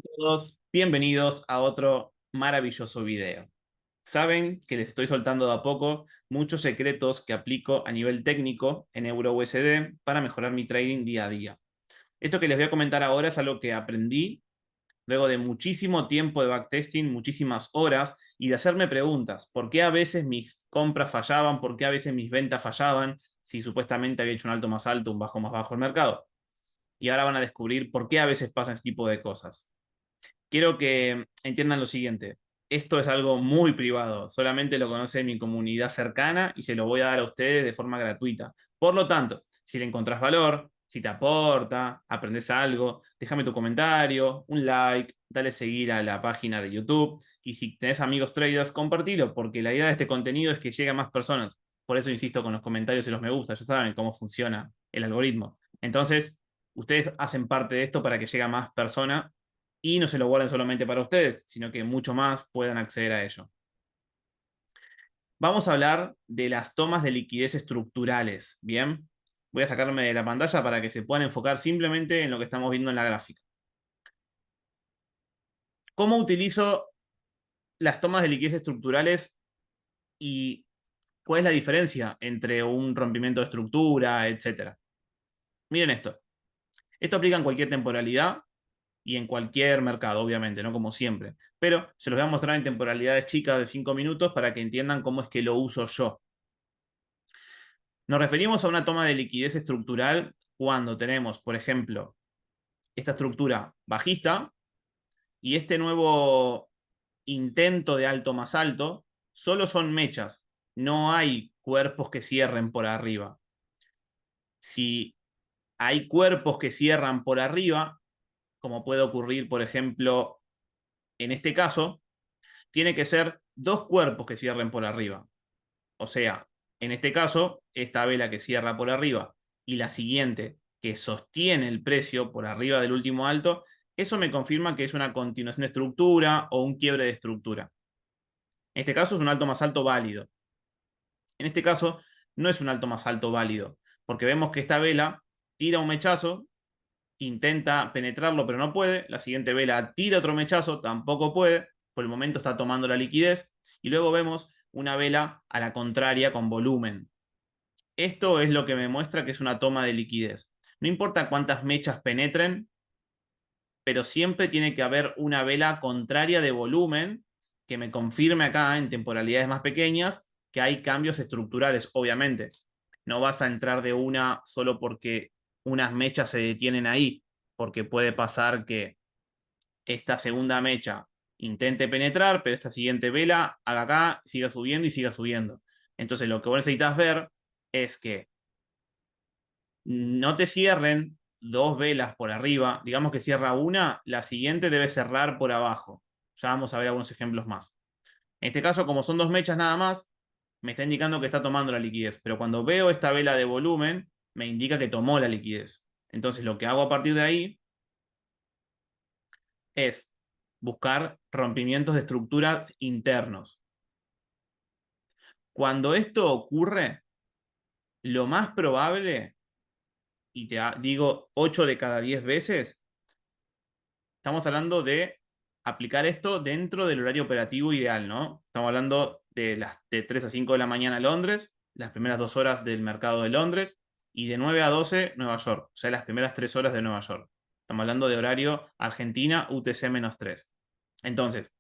Todos bienvenidos a otro maravilloso video. Saben que les estoy soltando de a poco muchos secretos que aplico a nivel técnico en EuroUSD para mejorar mi trading día a día. Esto que les voy a comentar ahora es algo que aprendí luego de muchísimo tiempo de backtesting, muchísimas horas y de hacerme preguntas. ¿Por qué a veces mis compras fallaban? ¿Por qué a veces mis ventas fallaban? Si supuestamente había hecho un alto más alto, un bajo más bajo el mercado. Y ahora van a descubrir por qué a veces pasan ese tipo de cosas. Quiero que entiendan lo siguiente. Esto es algo muy privado, solamente lo conoce mi comunidad cercana y se lo voy a dar a ustedes de forma gratuita. Por lo tanto, si le encontrás valor, si te aporta, aprendes algo, déjame tu comentario, un like, dale seguir a la página de YouTube y si tenés amigos traders, compartilo, porque la idea de este contenido es que llegue a más personas. Por eso insisto con los comentarios y los me gusta, ya saben cómo funciona el algoritmo. Entonces, ustedes hacen parte de esto para que llegue a más personas y no se lo guarden solamente para ustedes, sino que mucho más puedan acceder a ello. Vamos a hablar de las tomas de liquidez estructurales, ¿bien? Voy a sacarme de la pantalla para que se puedan enfocar simplemente en lo que estamos viendo en la gráfica. ¿Cómo utilizo las tomas de liquidez estructurales y cuál es la diferencia entre un rompimiento de estructura, etcétera? Miren esto. Esto aplica en cualquier temporalidad y en cualquier mercado, obviamente, no como siempre. Pero se los voy a mostrar en temporalidades chicas de 5 minutos para que entiendan cómo es que lo uso yo. Nos referimos a una toma de liquidez estructural cuando tenemos, por ejemplo, esta estructura bajista y este nuevo intento de alto más alto, solo son mechas, no hay cuerpos que cierren por arriba. Si hay cuerpos que cierran por arriba, como puede ocurrir, por ejemplo, en este caso, tiene que ser dos cuerpos que cierren por arriba. O sea, en este caso, esta vela que cierra por arriba y la siguiente que sostiene el precio por arriba del último alto, eso me confirma que es una continuación de estructura o un quiebre de estructura. En este caso es un alto más alto válido. En este caso no es un alto más alto válido, porque vemos que esta vela tira un mechazo, intenta penetrarlo pero no puede, la siguiente vela tira otro mechazo, tampoco puede, por el momento está tomando la liquidez, y luego vemos una vela a la contraria con volumen. Esto es lo que me muestra que es una toma de liquidez. No importa cuántas mechas penetren, pero siempre tiene que haber una vela contraria de volumen que me confirme acá en temporalidades más pequeñas que hay cambios estructurales, obviamente. No vas a entrar de una solo porque unas mechas se detienen ahí, porque puede pasar que esta segunda mecha intente penetrar, pero esta siguiente vela haga acá, siga subiendo y siga subiendo. Entonces lo que vos necesitas ver es que no te cierren dos velas por arriba, digamos que cierra una, la siguiente debe cerrar por abajo. Ya vamos a ver algunos ejemplos más. En este caso, como son dos mechas nada más, me está indicando que está tomando la liquidez, pero cuando veo esta vela de volumen, me indica que tomó la liquidez. Entonces lo que hago a partir de ahí es buscar rompimientos de estructuras internos. Cuando esto ocurre, lo más probable, y te digo 8 de cada 10 veces, estamos hablando de aplicar esto dentro del horario operativo ideal, ¿no? Estamos hablando de 3 a 5 de la mañana en Londres, las primeras 2 horas del mercado de Londres, y de 9 a 12 Nueva York, o sea, las primeras 3 horas de Nueva York. Estamos hablando de horario Argentina UTC-3. Entonces,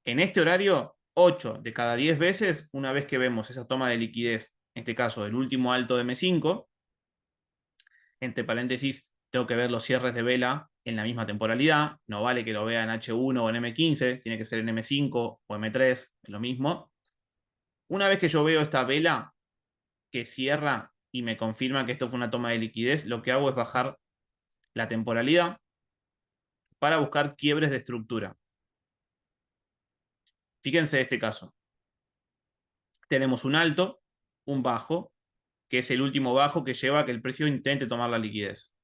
en este horario, 8 de cada 10 veces, una vez que vemos esa toma de liquidez, en este caso del último alto de M5, entre paréntesis, tengo que ver los cierres de vela en la misma temporalidad. No vale que lo vea en H1 o en M15, tiene que ser en M5 o M3, es lo mismo. Una vez que yo veo esta vela que cierra y me confirma que esto fue una toma de liquidez, lo que hago es bajar la temporalidad para buscar quiebres de estructura. Fíjense este caso. Tenemos un alto, un bajo, que es el último bajo que lleva a que el precio intente tomar la liquidez.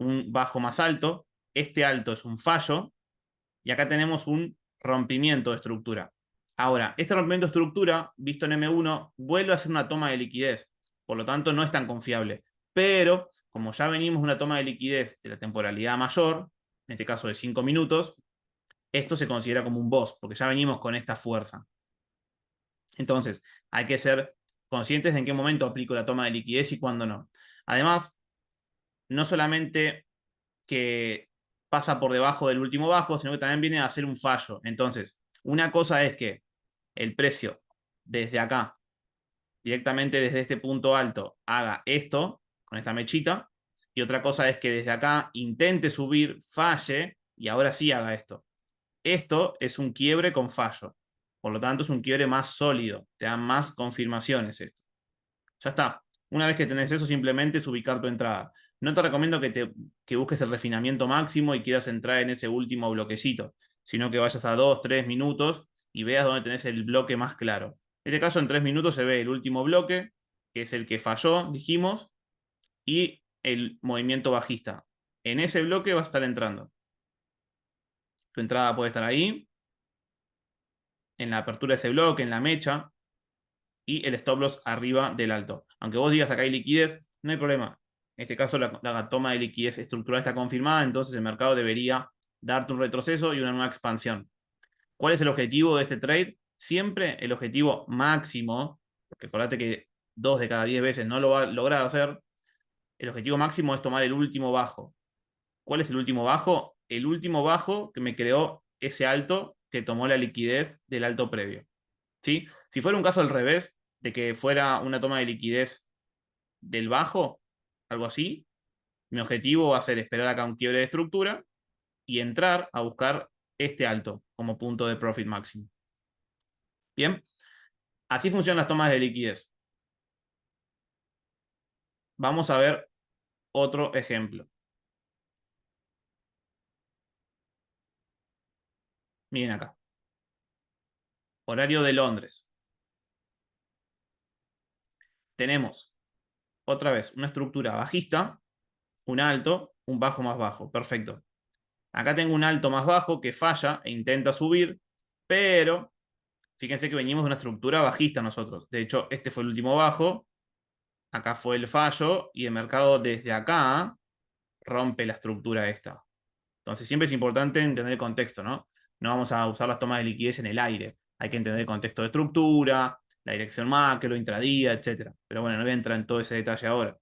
Un bajo más alto, este alto es un fallo, y acá tenemos un rompimiento de estructura. Ahora, este rompimiento de estructura, visto en M1, vuelve a ser una toma de liquidez. Por lo tanto, no es tan confiable. Pero, como ya venimos de una toma de liquidez de la temporalidad mayor, en este caso de 5 minutos, esto se considera como un boss, porque ya venimos con esta fuerza. Entonces, hay que ser conscientes de en qué momento aplico la toma de liquidez y cuándo no. Además, no solamente que pasa por debajo del último bajo, sino que también viene a hacer un fallo. Entonces, una cosa es que el precio desde acá, directamente desde este punto alto, haga esto, con esta mechita, y otra cosa es que desde acá intente subir, falle, y ahora sí haga esto. Esto es un quiebre con fallo. Por lo tanto, es un quiebre más sólido. Te dan más confirmaciones esto. Ya está. Una vez que tenés eso, simplemente es ubicar tu entrada. No te recomiendo que busques el refinamiento máximo y quieras entrar en ese último bloquecito, sino que vayas a 2, 3 minutos y veas dónde tenés el bloque más claro. En este caso, en 3 minutos se ve el último bloque, que es el que falló, dijimos, y el movimiento bajista. En ese bloque va a estar entrando. Tu entrada puede estar ahí, en la apertura de ese bloque, en la mecha, y el stop loss arriba del alto. Aunque vos digas acá hay liquidez, no hay problema. En este caso la toma de liquidez estructural está confirmada, entonces el mercado debería darte un retroceso y una nueva expansión. ¿Cuál es el objetivo de este trade? Siempre el objetivo máximo, porque acordate que 2 de cada 10 veces no lo va a lograr hacer, el objetivo máximo es tomar el último bajo. ¿Cuál es el último bajo? El último bajo que me creó ese alto que tomó la liquidez del alto previo. ¿Sí? Si fuera un caso al revés, de que fuera una toma de liquidez del bajo, algo así, mi objetivo va a ser esperar acá un quiebre de estructura y entrar a buscar este alto como punto de profit máximo. Bien, así funcionan las tomas de liquidez. Vamos a ver otro ejemplo. Miren acá. Horario de Londres. Tenemos otra vez una estructura bajista, un alto, un bajo más bajo. Perfecto. Acá tengo un alto más bajo que falla e intenta subir, pero fíjense que venimos de una estructura bajista nosotros. De hecho, este fue el último bajo, acá fue el fallo y el mercado desde acá rompe la estructura esta. Entonces siempre es importante entender el contexto, ¿no? No vamos a usar las tomas de liquidez en el aire. Hay que entender el contexto de estructura, la dirección macro, intradía, etc. Pero bueno, no voy a entrar en todo ese detalle ahora.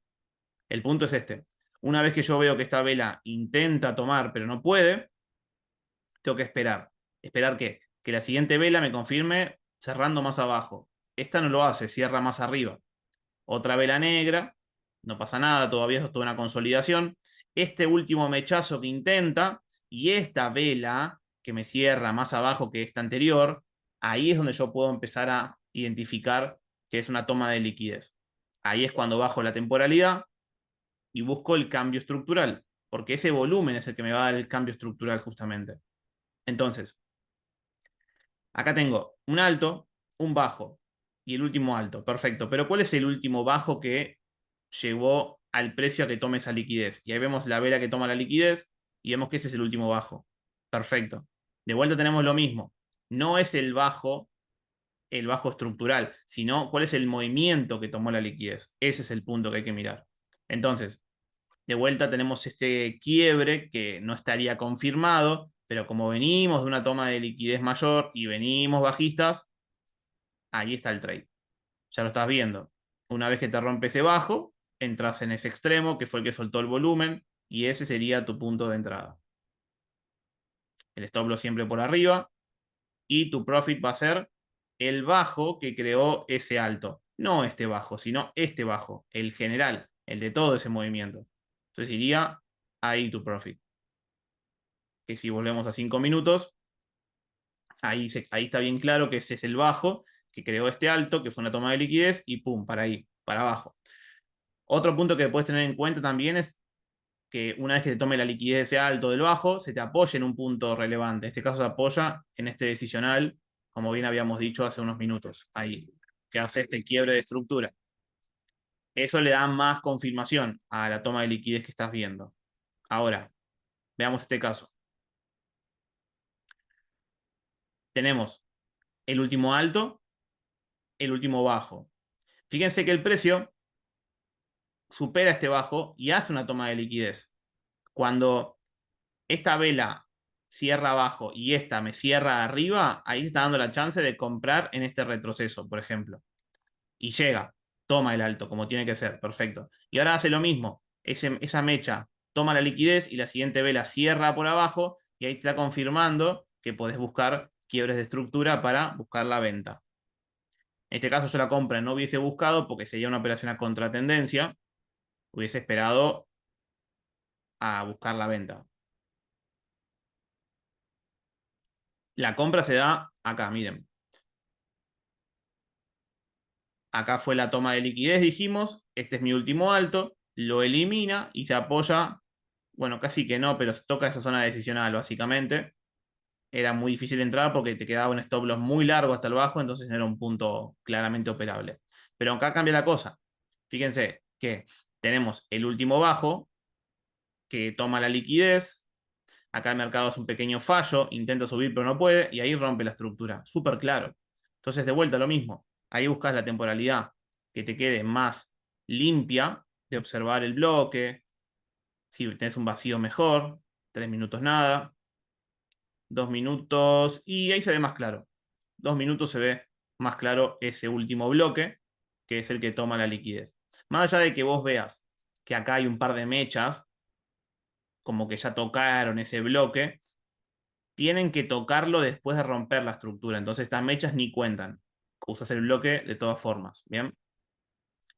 El punto es este. Una vez que yo veo que esta vela intenta tomar pero no puede, tengo que esperar. ¿Esperar qué? Que la siguiente vela me confirme cerrando más abajo. Esta no lo hace, cierra más arriba. Otra vela negra, no pasa nada, todavía es toda una consolidación. Este último mechazo que intenta y esta vela que me cierra más abajo que esta anterior, ahí es donde yo puedo empezar a identificar que es una toma de liquidez. Ahí es cuando bajo la temporalidad y busco el cambio estructural, porque ese volumen es el que me va a dar el cambio estructural justamente. Entonces, acá tengo un alto, un bajo y el último alto. Perfecto. Pero ¿cuál es el último bajo que llevó al precio a que tome esa liquidez? Y ahí vemos la vela que toma la liquidez y vemos que ese es el último bajo. Perfecto. De vuelta tenemos lo mismo. No es el bajo estructural, sino cuál es el movimiento que tomó la liquidez. Ese es el punto que hay que mirar. Entonces, de vuelta tenemos este quiebre que no estaría confirmado, pero como venimos de una toma de liquidez mayor y venimos bajistas, ahí está el trade. Ya lo estás viendo. Una vez que te rompe ese bajo, entras en ese extremo que fue el que soltó el volumen y ese sería tu punto de entrada. El stop loss siempre por arriba y tu profit va a ser el bajo que creó ese alto. No este bajo, sino este bajo, el general, el de todo ese movimiento. Entonces iría ahí tu profit. Que si volvemos a 5 minutos, ahí está bien claro que ese es el bajo que creó este alto, que fue una toma de liquidez, y pum, para ahí, para abajo. Otro punto que puedes tener en cuenta también es que una vez que te tome la liquidez de ese alto del bajo, se te apoya en un punto relevante. En este caso se apoya en este decisional, como bien habíamos dicho hace unos minutos, ahí, que hace este quiebre de estructura. Eso le da más confirmación a la toma de liquidez que estás viendo. Ahora, veamos este caso. Tenemos el último alto, el último bajo. Fíjense que el precio supera este bajo y hace una toma de liquidez. Cuando esta vela cierra abajo y esta me cierra arriba, ahí te está dando la chance de comprar en este retroceso, por ejemplo. Y llega, toma el alto, como tiene que ser, perfecto. Y ahora hace lo mismo, esa mecha toma la liquidez y la siguiente vela cierra por abajo y ahí te está confirmando que podés buscar quiebres de estructura para buscar la venta. En este caso yo la compra no hubiese buscado porque sería una operación a contratendencia, hubiese esperado a buscar la venta. La compra se da acá, miren. Acá fue la toma de liquidez, dijimos. Este es mi último alto. Lo elimina y se apoya. Bueno, casi que no, pero toca esa zona decisional, básicamente. Era muy difícil entrar porque te quedaba un stop loss muy largo hasta el bajo, entonces no era un punto claramente operable. Pero acá cambia la cosa. Fíjense que tenemos el último bajo que toma la liquidez. Acá el mercado es un pequeño fallo, intenta subir pero no puede, y ahí rompe la estructura. Súper claro. Entonces, de vuelta lo mismo. Ahí buscas la temporalidad que te quede más limpia de observar el bloque. Si tenés un vacío mejor, 3 minutos nada, 2 minutos, y ahí se ve más claro. 2 minutos se ve más claro ese último bloque, que es el que toma la liquidez. Más allá de que vos veas que acá hay un par de mechas, como que ya tocaron ese bloque, tienen que tocarlo después de romper la estructura. Entonces estas mechas ni cuentan. Usas el bloque de todas formas. Bien.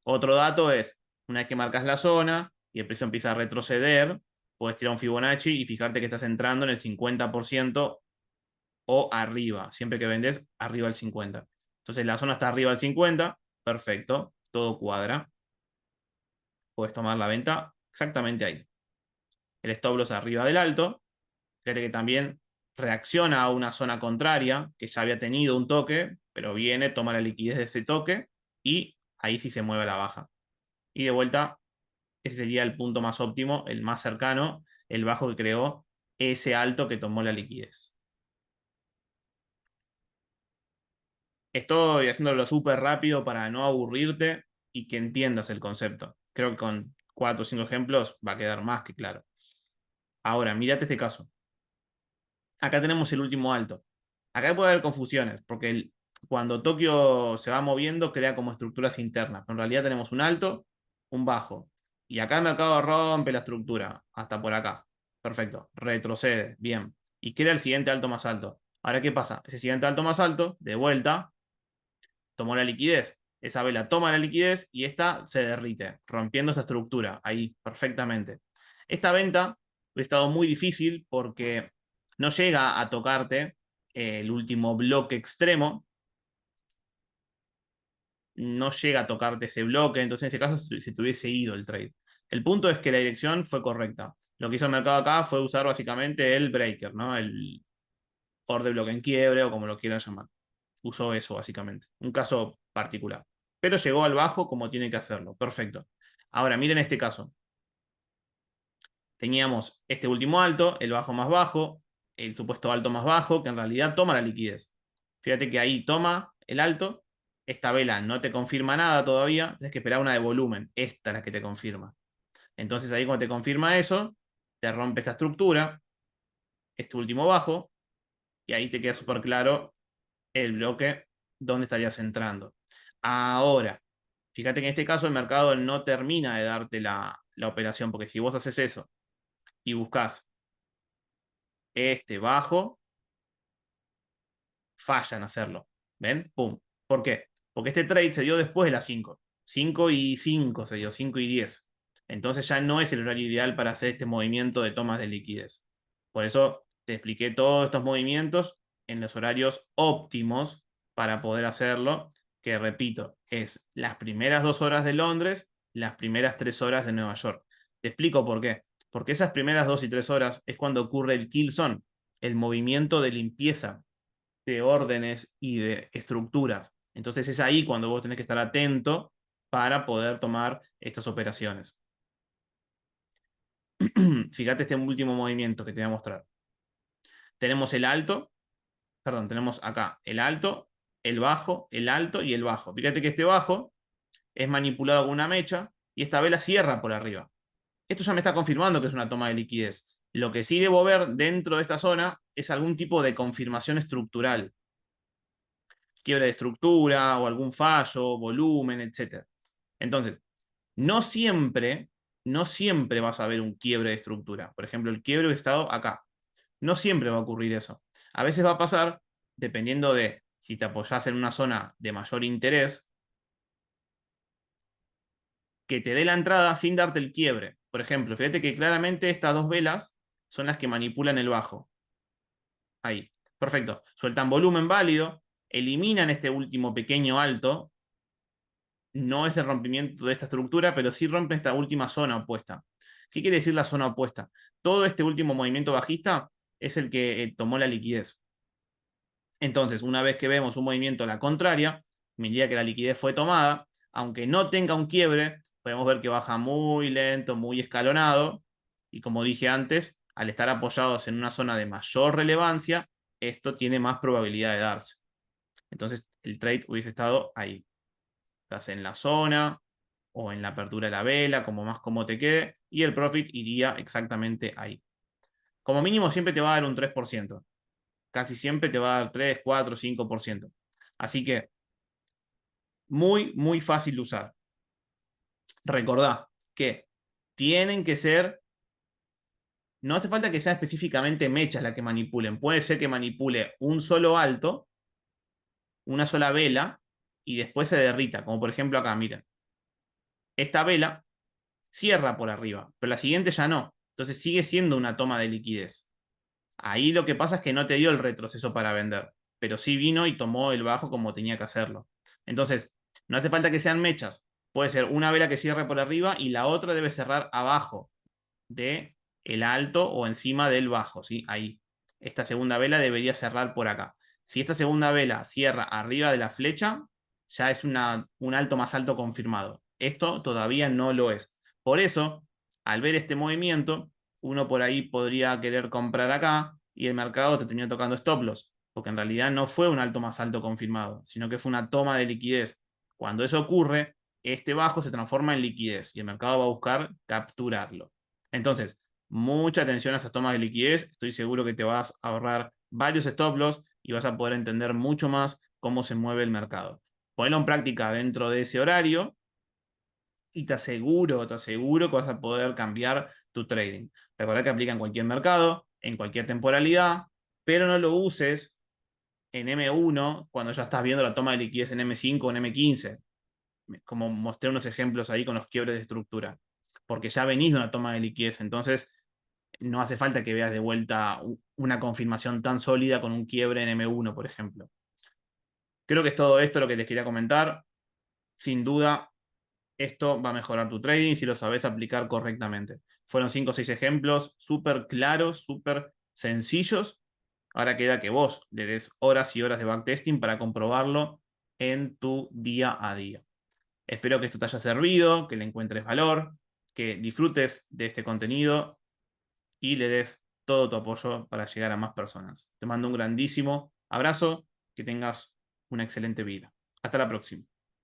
Otro dato es, una vez que marcas la zona y el precio empieza a retroceder, puedes tirar un Fibonacci y fijarte que estás entrando en el 50% o arriba. Siempre que vendes, arriba del 50%. Entonces la zona está arriba del 50%. Perfecto. Todo cuadra. Puedes tomar la venta exactamente ahí. El stop loss arriba del alto. Fíjate que también reacciona a una zona contraria, que ya había tenido un toque, pero viene, toma la liquidez de ese toque y ahí sí se mueve a la baja. Y de vuelta, ese sería el punto más óptimo, el más cercano, el bajo que creó ese alto que tomó la liquidez. Estoy haciéndolo súper rápido para no aburrirte y que entiendas el concepto. Creo que con 4 o 5 ejemplos va a quedar más que claro. Ahora, mírate este caso. Acá tenemos el último alto. Acá puede haber confusiones, porque cuando Tokio se va moviendo crea como estructuras internas, pero en realidad tenemos un alto, un bajo. Y acá el mercado rompe la estructura, hasta por acá. Perfecto, retrocede, bien. Y crea el siguiente alto más alto. Ahora, ¿qué pasa? Ese siguiente alto más alto, de vuelta, tomó la liquidez. Esa vela toma la liquidez y esta se derrite, rompiendo esa estructura ahí perfectamente. Esta venta ha estado muy difícil porque no llega a tocarte el último bloque extremo, no llega a tocarte ese bloque, entonces en ese caso se te hubiese ido el trade. El punto es que la dirección fue correcta. Lo que hizo el mercado acá fue usar básicamente el breaker, ¿no? El order bloque en quiebre o como lo quieran llamar. Usó eso básicamente. Un caso particular. Pero llegó al bajo como tiene que hacerlo. Perfecto. Ahora, miren este caso. Teníamos este último alto, el bajo más bajo, el supuesto alto más bajo, que en realidad toma la liquidez. Fíjate que ahí toma el alto. Esta vela no te confirma nada todavía. Tienes que esperar una de volumen. Esta es la que te confirma. Entonces ahí cuando te confirma eso, te rompe esta estructura, este último bajo, y ahí te queda súper claro el bloque donde estarías entrando. Ahora, fíjate que en este caso el mercado no termina de darte la operación, porque si vos haces eso y buscas este bajo, fallan hacerlo. ¿Ven? ¡Pum! ¿Por qué? Porque este trade se dio después de las 5. 5 y 5 se dio, 5 y 10. Entonces ya no es el horario ideal para hacer este movimiento de tomas de liquidez. Por eso te expliqué todos estos movimientos en los horarios óptimos para poder hacerlo, que repito, es las primeras 2 horas de Londres, las primeras 3 horas de Nueva York. Te explico por qué. Porque esas primeras 2 y 3 horas es cuando ocurre el kill zone, el movimiento de limpieza de órdenes y de estructuras. Entonces es ahí cuando vos tenés que estar atento para poder tomar estas operaciones. Fíjate este último movimiento que te voy a mostrar. Tenemos el alto, perdón, tenemos acá el alto, el bajo, el alto y el bajo. Fíjate que este bajo es manipulado con una mecha y esta vela cierra por arriba. Esto ya me está confirmando que es una toma de liquidez. Lo que sí debo ver dentro de esta zona es algún tipo de confirmación estructural, quiebre de estructura o algún fallo, volumen, etc. Entonces, no siempre, no siempre vas a ver un quiebre de estructura. Por ejemplo, el quiebre de estado acá. No siempre va a ocurrir eso. A veces va a pasar, dependiendo de si te apoyas en una zona de mayor interés, que te dé la entrada sin darte el quiebre. Por ejemplo, fíjate que claramente estas dos velas son las que manipulan el bajo. Ahí. Perfecto. Sueltan volumen válido, eliminan este último pequeño alto. No es el rompimiento de esta estructura, pero sí rompe esta última zona opuesta. ¿Qué quiere decir la zona opuesta? Todo este último movimiento bajista es el que tomó la liquidez. Entonces, una vez que vemos un movimiento a la contraria, medida que la liquidez fue tomada, aunque no tenga un quiebre, podemos ver que baja muy lento, muy escalonado, y como dije antes, al estar apoyados en una zona de mayor relevancia, esto tiene más probabilidad de darse. Entonces, el trade hubiese estado ahí. Estás en la zona o en la apertura de la vela, como más como te quede, y el profit iría exactamente ahí. Como mínimo siempre te va a dar un 3%. Casi siempre te va a dar 3, 4, 5%. Así que muy, muy fácil de usar. Recordá que tienen que ser, no hace falta que sean específicamente mechas las que manipulen. Puede ser que manipule un solo alto, una sola vela, y después se derrita. Como por ejemplo acá, miren. Esta vela cierra por arriba, pero la siguiente ya no. Entonces sigue siendo una toma de liquidez. Ahí lo que pasa es que no te dio el retroceso para vender, pero sí vino y tomó el bajo como tenía que hacerlo. Entonces, no hace falta que sean mechas. Puede ser una vela que cierre por arriba y la otra debe cerrar abajo de el alto o encima del bajo, ¿sí? Ahí. Esta segunda vela debería cerrar por acá. Si esta segunda vela cierra arriba de la flecha, ya es un alto más alto confirmado. Esto todavía no lo es. Por eso, al ver este movimiento, uno por ahí podría querer comprar acá y el mercado te termina tocando stop loss, porque en realidad no fue un alto más alto confirmado, sino que fue una toma de liquidez. Cuando eso ocurre, este bajo se transforma en liquidez y el mercado va a buscar capturarlo. Entonces, mucha atención a esas tomas de liquidez. Estoy seguro que te vas a ahorrar varios stop loss y vas a poder entender mucho más cómo se mueve el mercado. Ponelo en práctica dentro de ese horario y te aseguro que vas a poder cambiar tu trading. Recordá que aplica en cualquier mercado, en cualquier temporalidad, pero no lo uses en M1 cuando ya estás viendo la toma de liquidez en M5 o en M15. Como mostré unos ejemplos ahí con los quiebres de estructura. Porque ya venís de una toma de liquidez, entonces no hace falta que veas de vuelta una confirmación tan sólida con un quiebre en M1, por ejemplo. Creo que es todo esto lo que les quería comentar. Sin duda, esto va a mejorar tu trading si lo sabes aplicar correctamente. Fueron 5 o 6 ejemplos súper claros, súper sencillos. Ahora queda que vos le des horas y horas de backtesting para comprobarlo en tu día a día. Espero que esto te haya servido, que le encuentres valor, que disfrutes de este contenido y le des todo tu apoyo para llegar a más personas. Te mando un grandísimo abrazo, que tengas una excelente vida. Hasta la próxima.